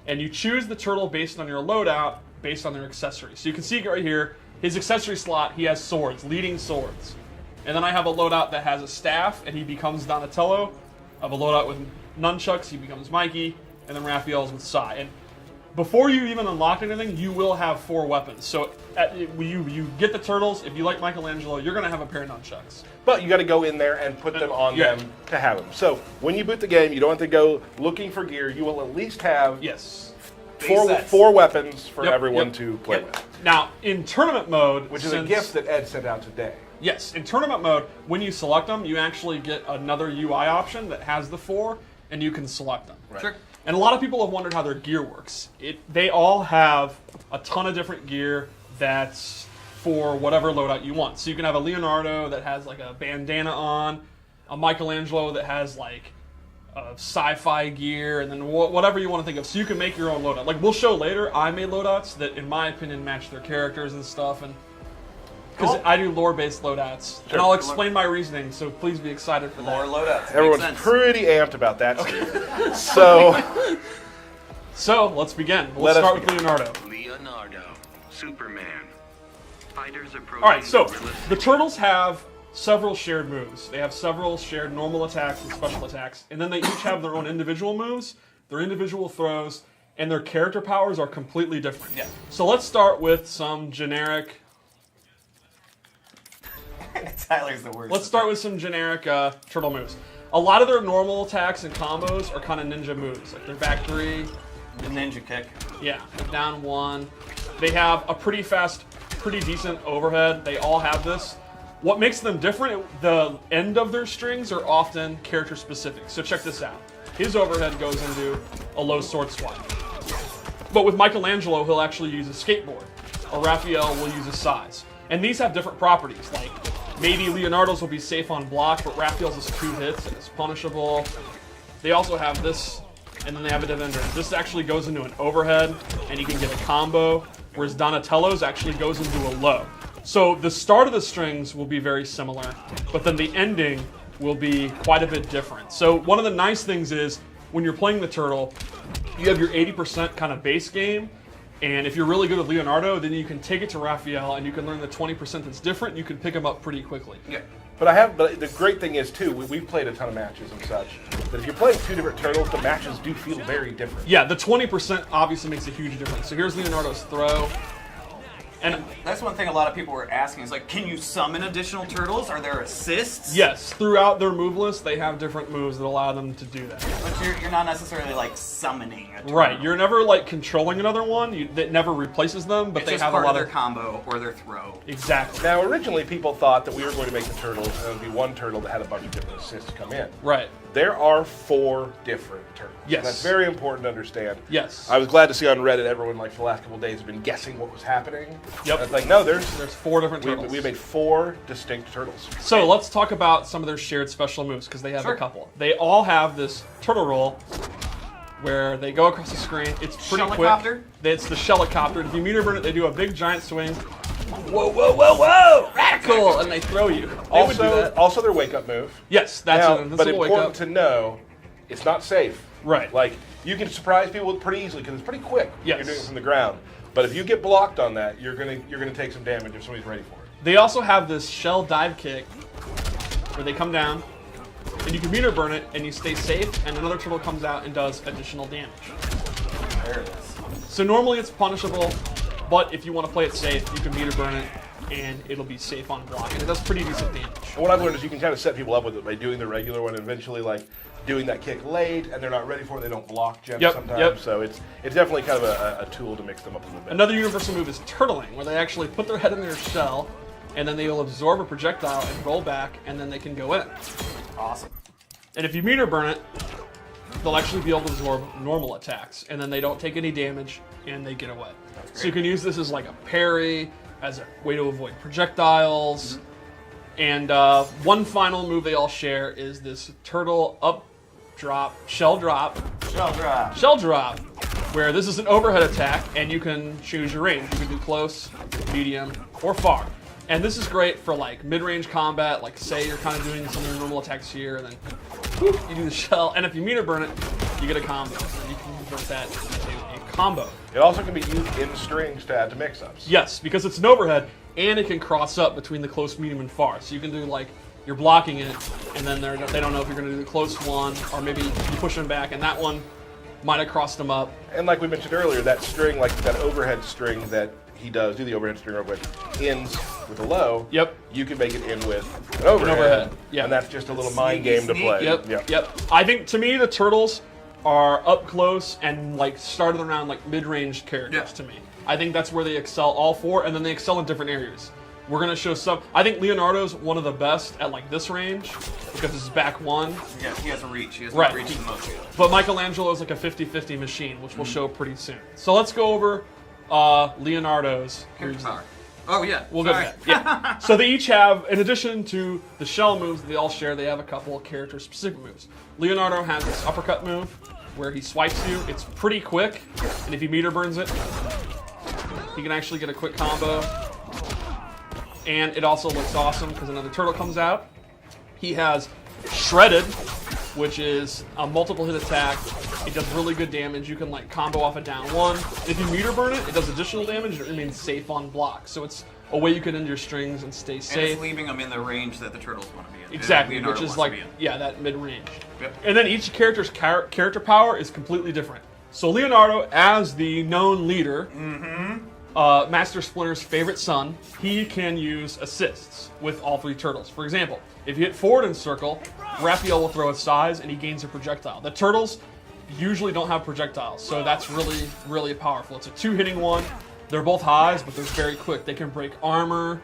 and you choose the turtle based on your loadout, based on their accessories. So you can see right here, his accessory slot, he has swords, leading swords. And then I have a loadout that has a staff, and he becomes Donatello. I have a loadout with nunchucks, he becomes Mikey, and then Raphael's with Sai. And before you even unlock anything, you will have 4 weapons. So you get the turtles. If you like Michelangelo, you're going to have a pair of nunchucks. But you got to go in there and put them on them to have them. So when you boot the game, you don't have to go looking for gear. You will at least have four weapons for everyone to play with. Now, in tournament mode... Which is a gift that Ed sent out today. Yes, in tournament mode, when you select them, you actually get another UI option that has the 4, and you can select them. Right. Sure. And a lot of people have wondered how their gear works. They all have a ton of different gear that's for whatever loadout you want. So you can have a Leonardo that has like a bandana on, a Michelangelo that has like a sci-fi gear, and then whatever you want to think of. So you can make your own loadout. Like we'll show later, I made loadouts that, in my opinion, match their characters and stuff. And because I do lore-based loadouts, and I'll explain my reasoning. So please be excited for lore that. Loadouts. Everyone's pretty amped about that. Okay. So let's begin. Let's start with Leonardo. Leonardo, Superman. Fighters approaching. All right, so the turtles have several shared moves. They have several shared normal attacks and special attacks, and then they each have their own individual moves, their individual throws, and their character powers are completely different. Yeah. So let's start with some generic. Tyler's the worst. Let's start with some generic turtle moves. A lot of their normal attacks and combos are kind of ninja moves, like their back 3. The ninja kick. Yeah, down 1. They have a pretty fast, pretty decent overhead. They all have this. What makes them different, the end of their strings are often character specific. So check this out. His overhead goes into a low sword swipe. But with Michelangelo, he'll actually use a skateboard. Or Raphael will use a size. And these have different properties, like maybe Leonardo's will be safe on block, but Raphael's is 2 hits and it's punishable. They also have this, and then they have a defender. This actually goes into an overhead, and you can get a combo, whereas Donatello's actually goes into a low. So the start of the strings will be very similar, but then the ending will be quite a bit different. So one of the nice things is, when you're playing the turtle, you have your 80% kind of base game, and if you're really good with Leonardo, then you can take it to Raphael and you can learn the 20% that's different. You can pick them up pretty quickly. Yeah. But the great thing is too, we've played a ton of matches and such. That if you're playing 2 different turtles, the matches do feel very different. Yeah, the 20% obviously makes a huge difference. So here's Leonardo's throw. And that's one thing a lot of people were asking is like, can you summon additional turtles? Are there assists? Yes, throughout their move list, they have different moves that allow them to do that. But you're not necessarily like summoning a turtle. Right, you're never like controlling another one. That never replaces them, but it's they just have part a lot of their combo or their throw. Exactly. Now, originally people thought that we were going to make the turtles and it would be one turtle that had a bunch of different assists come in. Right. There are 4 different turtles. Yes. And that's very important to understand. Yes. I was glad to see on Reddit everyone, like, for the last couple of days has been guessing what was happening. Yep. And it's like, no, there's 4 different turtles. We made 4 distinct turtles. So let's talk about some of their shared special moves, because they have a couple. They all have this turtle roll where they go across the screen. It's pretty quick. It's the Shellicopter. If you meter burn it, they do a big giant swing. Whoa, whoa, whoa, whoa! Radical! And they throw you. Also their wake-up move. Yes, that's but important to know, it's not safe. Right. Like, you can surprise people pretty easily because it's pretty quick. Yes. You're doing it from the ground. But if you get blocked on that, you're gonna take some damage if somebody's ready for it. They also have this shell dive kick where they come down, and you can meter burn it, and you stay safe, and another turtle comes out and does additional damage. There it is. So normally it's punishable, but if you want to play it safe, you can meter burn it, and it'll be safe on block, and it does pretty decent damage. And what I've learned is you can kind of set people up with it by doing the regular one, and eventually, like, doing that kick late, and they're not ready for it, they don't block gems sometimes. Yep. So it's definitely kind of a tool to mix them up a little bit. Another universal move is turtling, where they actually put their head in their shell, and then they will absorb a projectile and roll back, and then they can go in. Awesome. And if you meter burn it, they'll actually be able to absorb normal attacks, and then they don't take any damage, and they get away. So you can use this as like a parry, as a way to avoid projectiles. And one final move they all share is this turtle up drop, shell drop, where this is an overhead attack, and you can choose your range. You can do close, medium, or far. And this is great for like mid-range combat, like say you're kind of doing some of your normal attacks here, and then whoop, you do the shell, and if you meter burn it, you get a combo. You can convert that into a combo. It also can be used in strings to add to mix-ups. Yes, because it's an overhead, and it can cross up between the close, medium, and far. So you can do like, you're blocking it, and then they don't know if you're going to do the close one, or maybe you push them back, and that one might have crossed them up. And like we mentioned earlier, that string, like that overhead string that he does, do the overhead string real quick, ends with a low. Yep. You can make it end with an overhead. Yeah. And that's just a little mind game to play. Yep. I think, to me, the turtles are up close and like started around like mid-range characters to me. I think that's where they excel, all four, and then they excel in different areas. We're gonna show some. I think Leonardo's one of the best at like this range because it's back one. Yeah, he has a reach. He has Right. reach the most. But Michelangelo is like a 50-50 machine, which we'll show pretty soon. So let's go over Leonardo's. Character power. Oh yeah. We'll go to that. Yeah. So they each have, in addition to the shell moves that they all share, they have a couple of character-specific moves. Leonardo has this uppercut move where he swipes you. It's pretty quick, and if he meter burns it, he can actually get a quick combo. And it also looks awesome because another turtle comes out. He has Shredded, which is a multiple hit attack. It does really good damage. You can like combo off a down one. If you meter burn it, it does additional damage and it remains safe on block. So it's a way you can end your strings and stay safe. And it's leaving them in the range that the turtles want to be in. Exactly, Leonardo which is wants like, to be in. yeah, that mid-range. Yep. And then each character's character power is completely different. So Leonardo, as the known leader, Master Splinter's favorite son, he can use assists with all three turtles. For example, if you hit forward in circle, Raphael will throw a size and he gains a projectile. The turtles usually don't have projectiles, so that's really, really powerful. It's a two-hitting one. They're both highs, but they're very quick. They can break armor.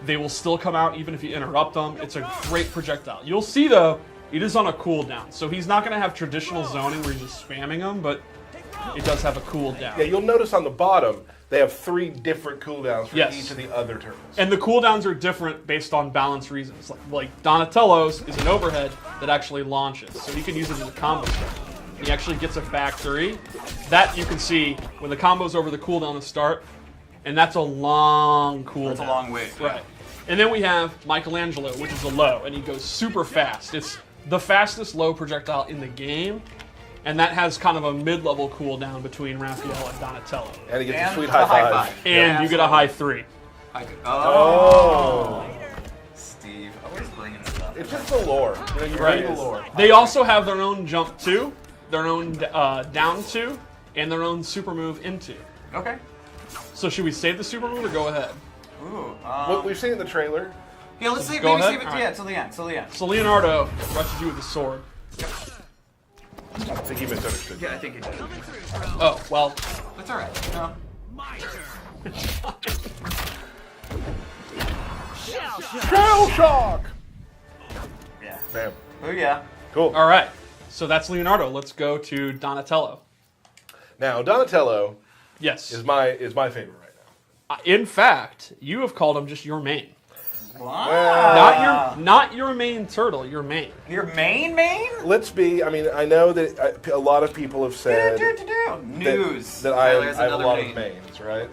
They will still come out even if you interrupt them. It's a great projectile. You'll see, though, it is on a cooldown. So he's not going to have traditional zoning where you're just spamming them, but it does have a cooldown. Yeah, you'll notice on the bottom, they have 3 different cooldowns for Yes. each of the other turtles. And the cooldowns are different based on balance reasons. Like Donatello's is an overhead that actually launches, so you can use it as a combo. He actually gets a back 3. That you can see when the combo's over the cooldown to start, and that's a long cooldown. That's a long way. Right. And then we have Michelangelo, which is a low, and he goes super fast. It's the fastest low projectile in the game, and that has kind of a mid-level cooldown between Raphael and Donatello. And he gets And a sweet the high high five. five. And you get a high 3. Oh. Steve, always bringing this up. It's just the lore. You know, you Right. read the lore. They also have their own jump 2, their own down 2, and their own super move into. Okay. So should we save the super move or go ahead? Ooh. What we've seen in the trailer. Yeah, let's see. go Maybe ahead? save it. Alright. Yeah, till the end. Till the end. So Leonardo rushes you with the sword. I think he misunderstood. Yeah, I think it did. Oh, well, That's all right. No. Shell shock! Yeah. Bam. Oh yeah. Cool. all right. So that's Leonardo. Let's go to Donatello. Now, Donatello Yes. is my favorite right now. In fact, you have called him just your main. Wow. Not your main turtle, your main. Your main? Let's be, I mean, I know that a lot of people have said News. that I Tyler has have a another lot main. of mains, right?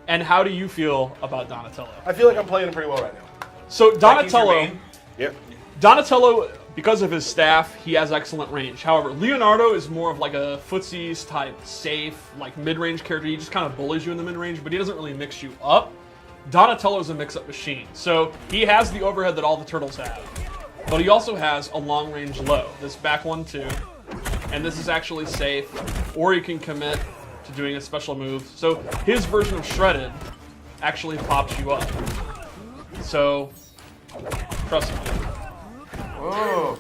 And how do you feel about Donatello? I feel like I'm playing him pretty well right now. So Like he's your Donatello, main? Yep. Donatello, because of his staff, he has excellent range. However, Leonardo is more of like a footsies type, safe, like mid-range character. He just kind of bullies you in the mid-range, but he doesn't really mix you up. Donatello is a mix-up machine. So he has the overhead that all the turtles have, but he also has a long-range low. This back one too, and this is actually safe, or you can commit to doing a special move. So his version of Shredded actually pops you up. So trust me. Oh.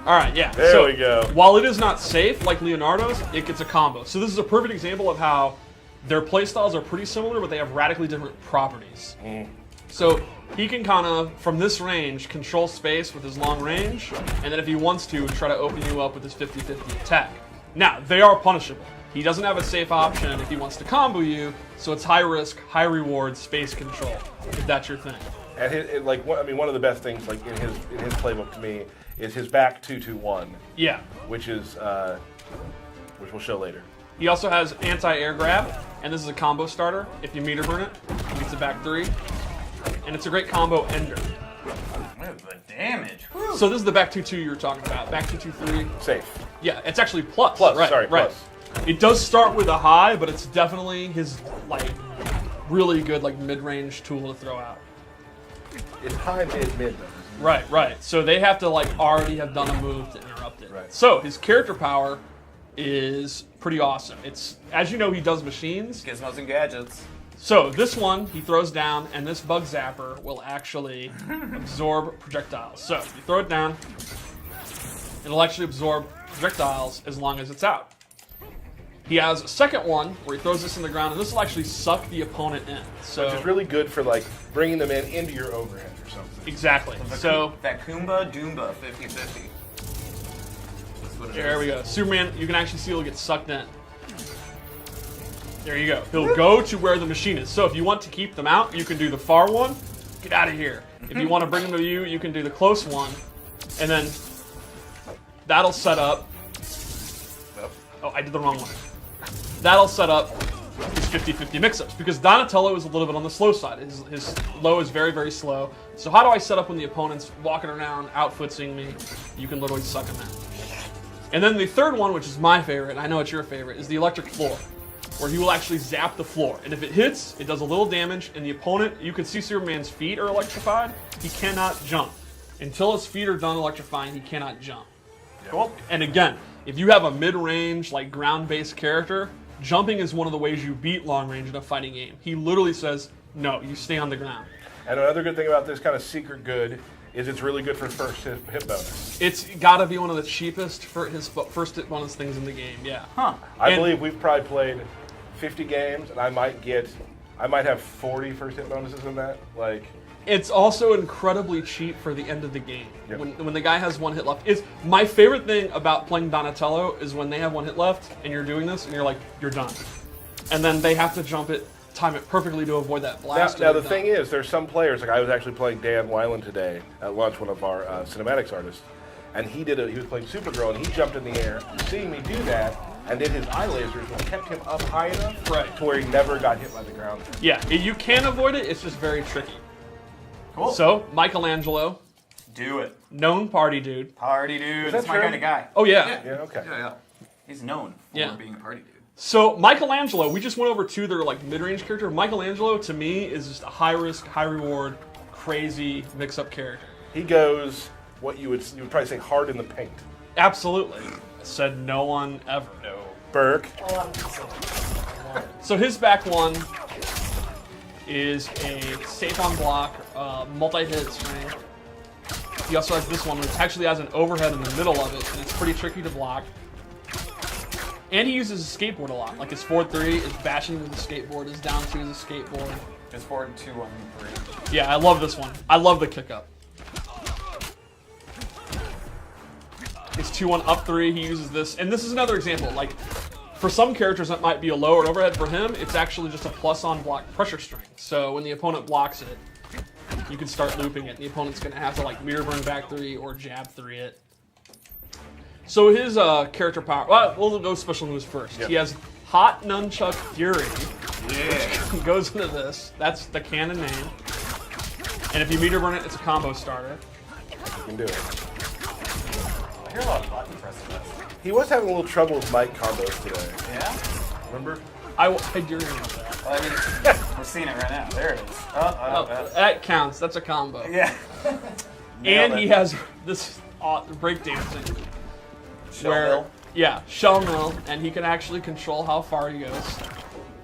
All right, yeah. There so we go. While it is not safe like Leonardo's, it gets a combo. So this is a perfect example of how their playstyles are pretty similar, but they have radically different properties. So he can kind of, from this range, control space with his long range, and then if he wants to, try to open you up with his 50-50 attack. Now, they are punishable. He doesn't have a safe option if he wants to combo you, so it's high risk, high reward, space control, if that's your thing. And one of the best things like in his playbook to me is his back 2-2-1, Yeah. which we'll show later. He also has anti-air grab, and this is a combo starter. If you meter burn it, it gets a back 3. And it's a great combo ender. What the damage? Whew. So this is the back 2-2 you were talking about. Back 2-2-3. Safe. Yeah, it's actually plus. Plus, right, sorry, right. plus. It does start with a high, but it's definitely his like really good like mid-range tool to throw out. It's high, mid though. Right, right. So they have to like already have done a move to interrupt it. Right. So his character power is pretty awesome. It's, as you know, he does machines. Gizmos and gadgets. So this one he throws down, and this bug zapper will actually absorb projectiles. So you throw it down, it'll actually absorb projectiles as long as it's out. He has a second one where he throws this in the ground, and this will actually suck the opponent in. So Which is really good for like bringing them into your overhead or something. exactly. So That Kumba Doomba 50-50. there we go. Superman, you can actually see he'll get sucked in. There you go. He'll go to where the machine is. So if you want to keep them out, you can do the far one. Get out of here. If you want to bring them to you, you can do the close one. And then that'll set up. Oh, I did the wrong one. That'll set up his 50-50 mix-ups because Donatello is a little bit on the slow side. His low is very, very slow. So how do I set up when the opponent's walking around, outfootsing me? You can literally suck him in. And then the third one, which is my favorite, and I know it's your favorite, is the electric floor, where he will actually zap the floor. And if it hits, it does a little damage, and the opponent, you can see Superman's feet are electrified. He cannot jump. Until his feet are done electrifying, he cannot jump. Cool. And again, if you have a mid-range, like ground-based character, jumping is one of the ways you beat long-range in a fighting game. He literally says, no, you stay on the ground. And another good thing about this kind of secret good is it's really good for first hit bonus. It's got to be one of the cheapest for his first hit bonus things in the game, yeah. Huh. I believe we've probably played 50 games, and I might have 40 first hit bonuses in that. Like, it's also incredibly cheap for the end of the game. Yep. When the guy has one hit left. It's my favorite thing about playing Donatello is when they have one hit left and you're doing this and you're like, you're done. And then they have to jump it, time it perfectly to avoid that blast. now the thing is, there's some players, like I was actually playing Dan Weiland today at lunch, one of our cinematics artists, and he was playing Supergirl, and he jumped in the air, seeing me do that, and then his eye lasers kept him up high enough to where he never got hit by the ground. Yeah, you can avoid it, it's just very tricky. Cool. So, Michelangelo, Do it. known party dude. Party dude. Is That's that my true? kind of guy. Oh yeah. Yeah, okay. Yeah. He's known for Yeah. being a party dude. So Michelangelo, we just went over to their like mid-range character. Michelangelo to me is just a high-risk, high-reward, crazy mix-up character. He goes what you would probably say hard in the paint. Absolutely. Said no one ever. No. Burke. So his back one is a safe on block, multi-hit string. He also has this one, which actually has an overhead in the middle of it, and it's pretty tricky to block. And he uses his skateboard a lot. Like his forward 3 is bashing with the skateboard, his down 2 is a skateboard. Just forward 2 on 3. Yeah, I love this one. I love the kick up. His 2-1 up 3, he uses this. And this is another example. Like, for some characters that might be a lower overhead. For him, it's actually just a plus on block pressure string. So when the opponent blocks it, you can start looping it. And the opponent's going to have to like meter burn back 3 or jab 3 it. So his character power, well, we'll go special moves first. Yep. He has Hot Nunchuck Fury. Yeah. Goes into this. That's the canon name. And if you meter burn it, it's a combo starter. You can do it. I hear a lot of button pressing. He was having a little trouble with mic combos today. Yeah? Remember? I do remember that. Well, I mean, we're seeing it right now. There it is. That counts. That's a combo. Yeah. And Nailed he it. has this breakdancing. Shell where, mill. yeah, shell mill, and he can actually control how far he goes.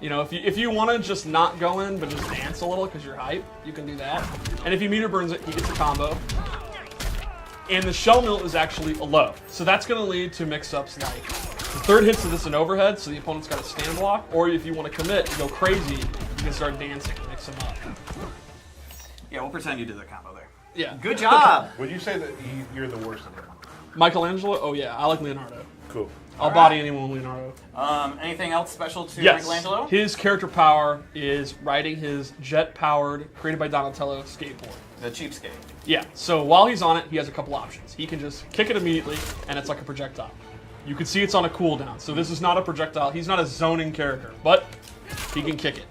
You know, if you want to just not go in, but just dance a little because you're hype, you can do that. And if he meter burns it, he gets a combo. And the shell mill is actually a low. So that's going to lead to mix-ups like the third hits of this an overhead, so the opponent's got a stand block. Or if you want to commit and go crazy, you can start dancing and mix them up. Yeah, we'll pretend you did the combo there. Yeah. Good job. Would you say that you're the worst of him? Michelangelo? Oh yeah, I like Leonardo. Cool. I'll body anyone with Leonardo. Anything else special to Yes. Michelangelo? His character power is riding his jet-powered, created by Donatello skateboard. The cheapskate. Yeah, so while he's on it, he has a couple options. He can just kick it immediately, and it's like a projectile. You can see it's on a cooldown, so this is not a projectile. He's not a zoning character, but he can kick it.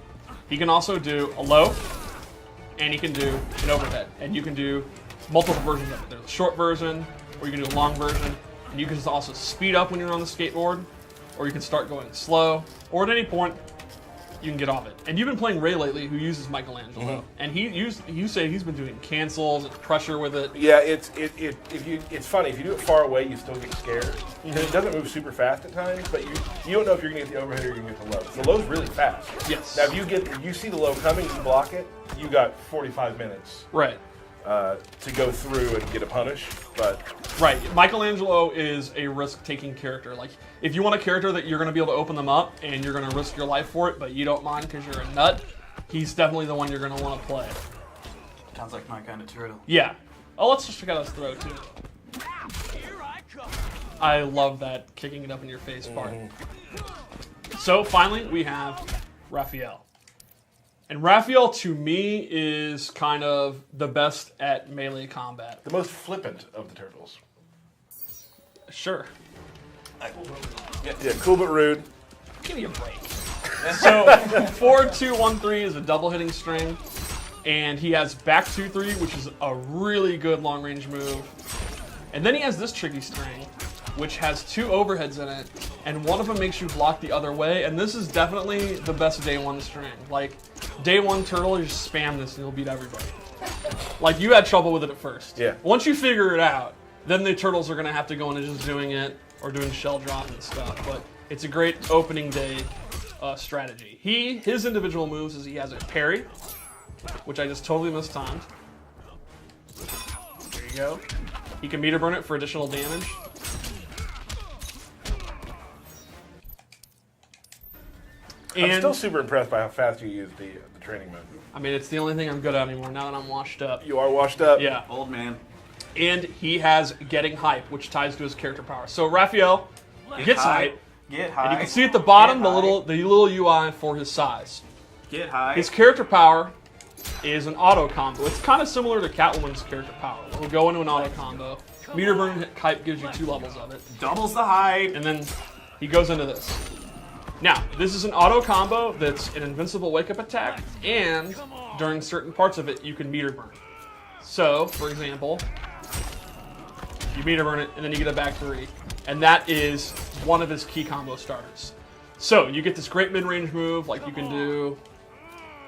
He can also do a low, and he can do an overhead. And you can do multiple versions of it. There's a short version, or you can do a long version. And you can just also speed up when you're on the skateboard, or you can start going slow, or at any point, you can get off it. And you've been playing Ray lately, who uses Michelangelo, and you say he's been doing cancels and pressure with it. Yeah, it's funny. If you do it far away, you still get scared. Because it doesn't move super fast at times, but you don't know if you're gonna get the overhead or you're gonna get the low. The low's really fast. Yes. Now, if you see the low coming, you block it. You got 45 minutes. Right. To go through and get a punish, but Right. Michelangelo is a risk-taking character. Like, if you want a character that you're going to be able to open them up and you're going to risk your life for it, but you don't mind because you're a nut, he's definitely the one you're going to want to play. Sounds like my kind of turtle. Yeah. Oh, let's just check out his throw, too. I love that kicking it up in your face part. So, finally, we have Raphael. And Raphael, to me, is kind of the best at melee combat. the most flippant of the turtles. Sure. Yeah, cool but rude. Give me a break. So, 4-2-1-3 is a double hitting string. And he has back 2-3, which is a really good long range move. And then he has this tricky string, which has 2 overheads in it. And one of them makes you block the other way. And this is definitely the best day 1 string. Like, day 1 turtle, you just spam this and you'll beat everybody. Like, you had trouble with it at first. Yeah. Once you figure it out, then the turtles are going to have to go into just doing it or doing shell drop and stuff. But it's a great opening day strategy. His individual moves is he has a parry, which I just totally mistimed. There you go. He can meter burn it for additional damage. I'm And still super impressed by how fast you use the training mode. I mean, it's the only thing I'm good at anymore now that I'm washed up. You are washed up. Yeah. Old man. And he has getting hype, which ties to his character power. So Raphael gets hype. Get high. And you can see at the bottom Get the high. little UI for his size. Get high. His character power is an auto combo. It's kind of similar to Catwoman's character power. We'll go into an auto combo. Meter burn hype gives you 2 levels of it. Doubles the height. And then he goes into this. Now, this is an auto combo that's an invincible wake-up attack, and during certain parts of it, you can meter burn. So, for example, you meter burn it, and then you get a back 3. And that is one of his key combo starters. So, you get this great mid-range move, like you can do,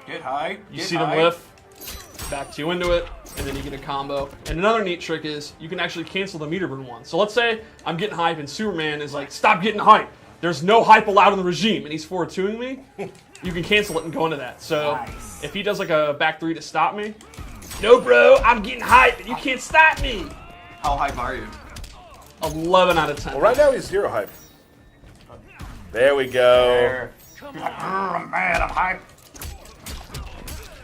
Get high. you Get see high. them whiff, back 2 into it, and then you get a combo. And another neat trick is, you can actually cancel the meter burn one. So let's say I'm getting hype, and Superman is like, stop getting hype. There's no hype allowed in the regime, and he's 4-2ing me. You can cancel it and go into that. So Nice. if he does like a back 3 to stop me, no, bro, I'm getting hype, and you can't stop me. How hype are you? 11 out of 10. Well, right now he's 0 hype. There we go. There. You're like, I'm mad. I'm hype.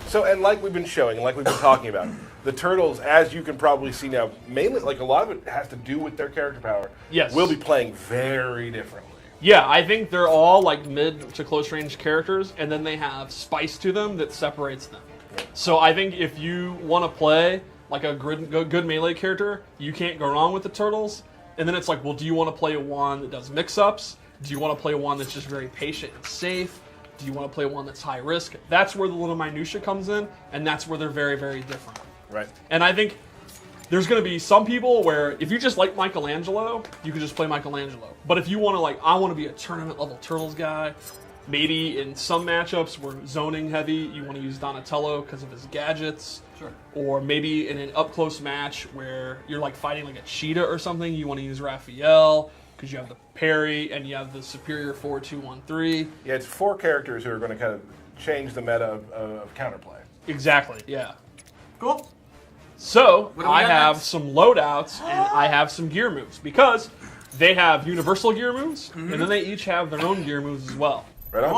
So, and like we've been showing, and like we've been talking about, the turtles, as you can probably see now, mainly, like a lot of it has to do with their character power. Yes. Will be playing very differently. Yeah, I think they're all like mid to close range characters, and then they have spice to them that separates them. So I think if you want to play like a good melee character, you can't go wrong with the turtles. And then it's like, well, do you want to play one that does mix-ups? Do you want to play one that's just very patient and safe? Do you want to play one that's high risk? That's where the little minutia comes in, and that's where they're very, very different. Right. And I think there's going to be some people where if you just like Michelangelo, you can just play Michelangelo. But if you want to I want to be a tournament level Turtles guy, maybe in some matchups where zoning heavy, you want to use Donatello because of his gadgets. Sure. Or maybe in an up close match where you're like fighting like a cheetah or something, you want to use Raphael because you have the parry and you have the superior 4-2-1-3. Yeah, it's 4 characters who are going to kind of change the meta of counterplay. Exactly, yeah. Cool. So, What do we I got have next? some loadouts and I have some gear moves because they have universal gear moves and then they each have their own gear moves as well. Right on.